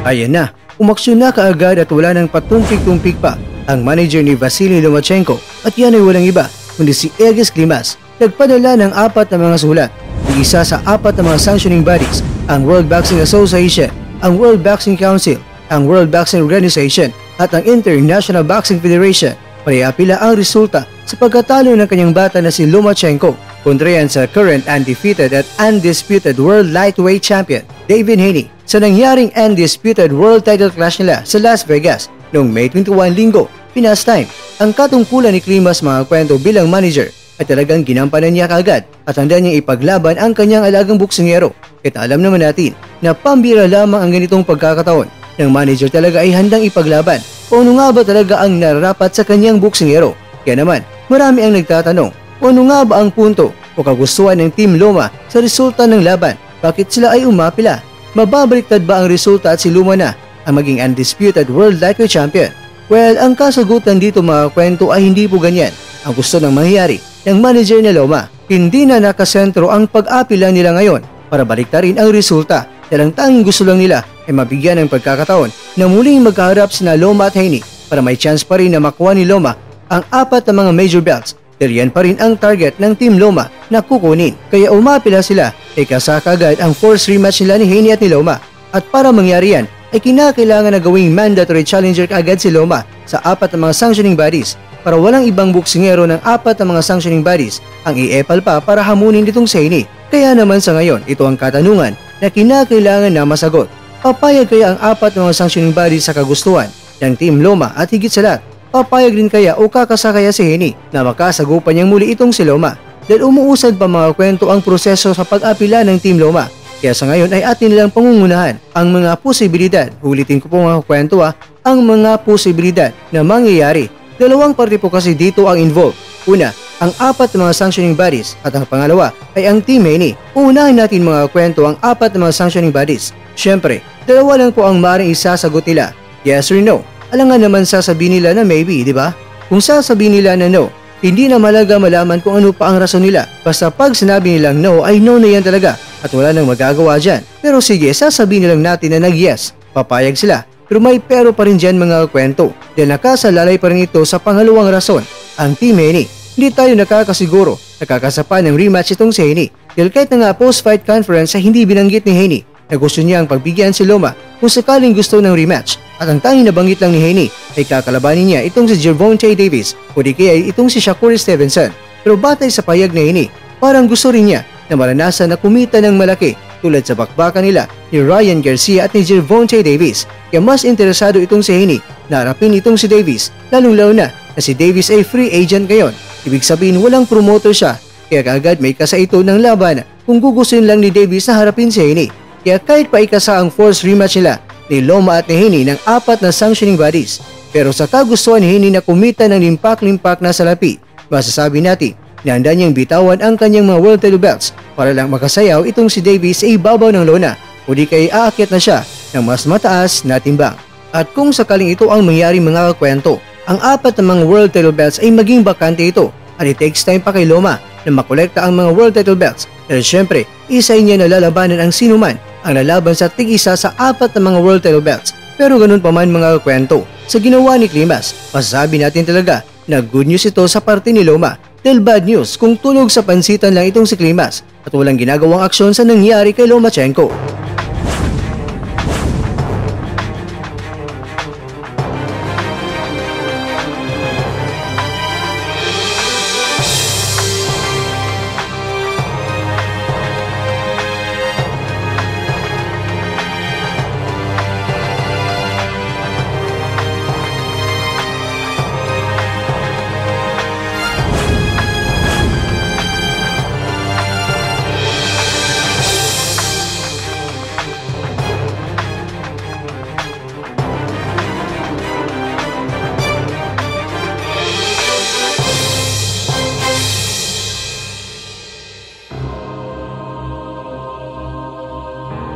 Ayan na, umaksyon na kaagad at wala nang patumpik-tumpik pa ang manager ni Vasily Lomachenko at yan ay walang iba kundi si Egis Klimas. Nagpadala ng 4 na mga sulat, isa sa 4 na mga sanctioning bodies, ang World Boxing Association, ang World Boxing Council, ang World Boxing Organization at ang International Boxing Federation para iapila ang resulta sa pagkatalo ng kanyang bata na si Lomachenko kontra yan sa current undefeated at undisputed World Lightweight Champion Devin Haney sa nangyaring undisputed world title clash nila sa Las Vegas noong May 21 Linggo, Pinas time. Ang katungkulan ni Klimas mga kwento bilang manager ay talagang ginampanan niya kaagad at handa niyang ipaglaban ang kanyang alagang buksingero. Kaya alam naman natin na pambira lamang ang ganitong pagkakataon ng manager talaga ay handang ipaglaban o ano nga ba talaga ang nararapat sa kanyang buksingero. Kaya naman marami ang nagtatanong o ano nga ba ang punto o kagustuhan ng Team Loma sa resulta ng laban. Bakit sila ay umapila? Mababaliktad ba ang resulta at si Loma na ang maging undisputed world lightweight champion? Well, ang kasagutan dito mga kwento ay hindi po ganyan ang gusto ng mangyayari ng manager ni Loma. Hindi na nakasentro ang pag-apila nila ngayon para baliktarin ang resulta dahil ang tanging gusto lang nila ay mabigyan ng pagkakataon na muling magkaharap sina Loma at Haney para may chance pa rin na makuha ni Loma ang 4 na mga major belts dahil yan pa rin ang target ng Team Loma na kukunin. Kaya umapila sila ay kasaka agad ang force rematch nila ni Haney at ni Loma at para mangyari yan ay kinakailangan na gawing mandatory challenger agad si Loma sa 4 na mga sanctioning bodies para walang ibang buksingero ng 4 na mga sanctioning bodies ang iepal pa para hamunin itong si Haney. Kaya naman sa ngayon, ito ang katanungan na kinakailangan na masagot. Papayag kaya ang 4 na mga sanctioning bodies sa kagustuhan ng Team Loma at higit sa lahat, papayag rin kaya o kakasa kaya si Haney na makasagupan niyang muli itong si Loma dahil umuusad pa mga kwento ang proseso sa pag-apila ng Team Loma. Kaya sa ngayon ay atin nilang pangungunahan ang mga posibilidad. Ulitin ko po mga kwento ang mga posibilidad na mangyayari. Dalawang parte po kasi dito ang involved. Una, ang 4 na mga sanctioning bodies at ang pangalawa ay ang Team Haney. Unahin natin mga kwento ang 4 na mga sanctioning bodies. Siyempre, dalawa lang po ang maaaring isasagot nila. Yes or no? Alangan naman sasabihin nila na maybe, di ba? Kung sasabihin nila na no, hindi na malaga malaman kung ano pa ang rason nila. Basta pag sinabi nilang no ay no na yan talaga at wala nang magagawa dyan. Pero sige, sasabihin nilang natin na nag-yes. Papayag sila. Pero may pero pa rin dyan mga kwento. Dahil nakasalalay pa rin ito sa pangalawang rason, ang Team Haney. Hindi tayo nakakasiguro nakakasapa ng rematch itong si Haney. Dahil kahit na nga post-fight conference ay hindi binanggit ni Haney na gusto niyang pagbigyan si Loma kung sakaling gusto ng rematch. At ang tanging nabanggit lang ni Haney ay kakalabanin niya itong si Gervonta Davis o di kaya itong si Shakur Stevenson. Pero batay sa payag ni Haney, parang gusto rin niya na maranasan na kumita ng malaki tulad sa bakbakan nila ni Ryan Garcia at ni Gervonta Davis. Kaya mas interesado itong si Haney na harapin itong si Davis, lalong-lalo na si Davis ay free agent ngayon. Ibig sabihin walang promoter siya, kaya kaagad may kasa ito ng laban kung gugustuhin lang ni Davis na harapin si Haney. Kaya kahit pa ikasa ang force rematch nila ni Loma at ni Haney ng 4 na sanctioning bodies, pero sa kagustuhan ni Haney na kumita ng limpak-limpak na salapi, masasabi natin na handa niyang bitawan ang kanyang mga world title belts para lang makasayaw itong si Davis sa ibabaw ng lona o di kaya aakyat na siya ng mas mataas na timbang. At kung sakaling ito ang mangyari mga kwento, ang 4 na mga world title belts ay maging bakante ito at it takes time pa kay Loma na makolekta ang mga world title belts. Dahil syempre, isa niya na lalabanan ang sinuman ang lalaban sa tig-isa sa 4 na mga world title belts. Pero ganun pa man mga kwento, sa ginawa ni Klimas, masasabi natin talaga na good news ito sa parte ni Loma. Dahil bad news kung tulog sa pansitan lang itong si Klimas at walang ginagawang aksyon sa nangyari kay Lomachenko.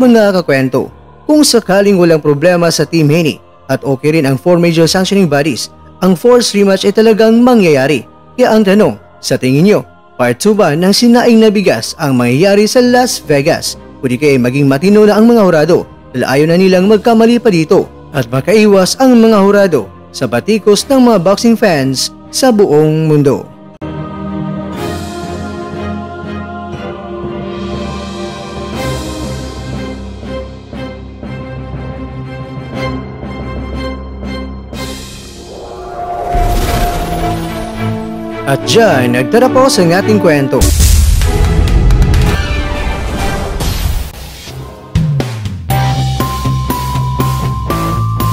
Mga kakwento, kung sakaling walang problema sa Team Haney at okay rin ang 4 major sanctioning bodies, ang force rematch ay talagang mangyayari. Kaya ang tanong, sa tingin nyo, part 2 ba ng sinaing na bigas ang mangyayari sa Las Vegas? O di kaya maging matino na ang mga hurado dahil ayaw na nilang magkamali pa dito at makaiwas ang mga hurado sa batikos ng mga boxing fans sa buong mundo. At dyan, nagtatapos ang ating kwento.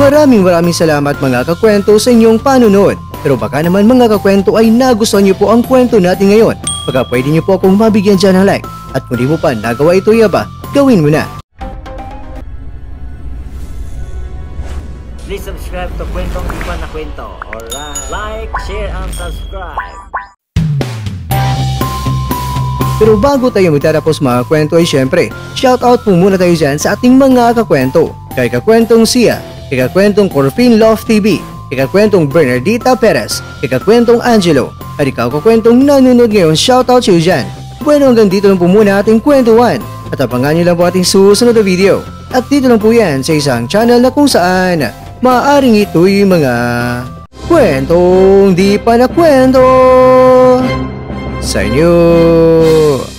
Maraming salamat mga kakwento sa inyong panunood. Pero baka naman mga kakwento ay nagustuhan niyo po ang kwento natin ngayon. Baka pwede niyo po akong mabigyan dyan ng like. At kung di mo pa nagawa ito yaba, gawin mo na. Please subscribe to Kwentong Di Pa Na Kwento. Alright. Like, share, and subscribe. Pero bago tayo magtatapos mga kwento ay syempre, shoutout po muna tayo dyan sa ating mga kakwento. Kay Kakwentong Sia, kay Kakwentong Corfin Love TV, kay Kakwentong Bernardita Perez, kay Kakwentong Angelo, at ikaw kakwentong nanonood ngayon, shoutout sa iyo dyan. Bueno, hanggang dito lang po muna ating kwentuhan. At abangan nyo lang po ating susunod na video. At dito lang po yan sa isang channel na kung saan maaaring ito'y mga kwentong di pa na kwento sa inyo.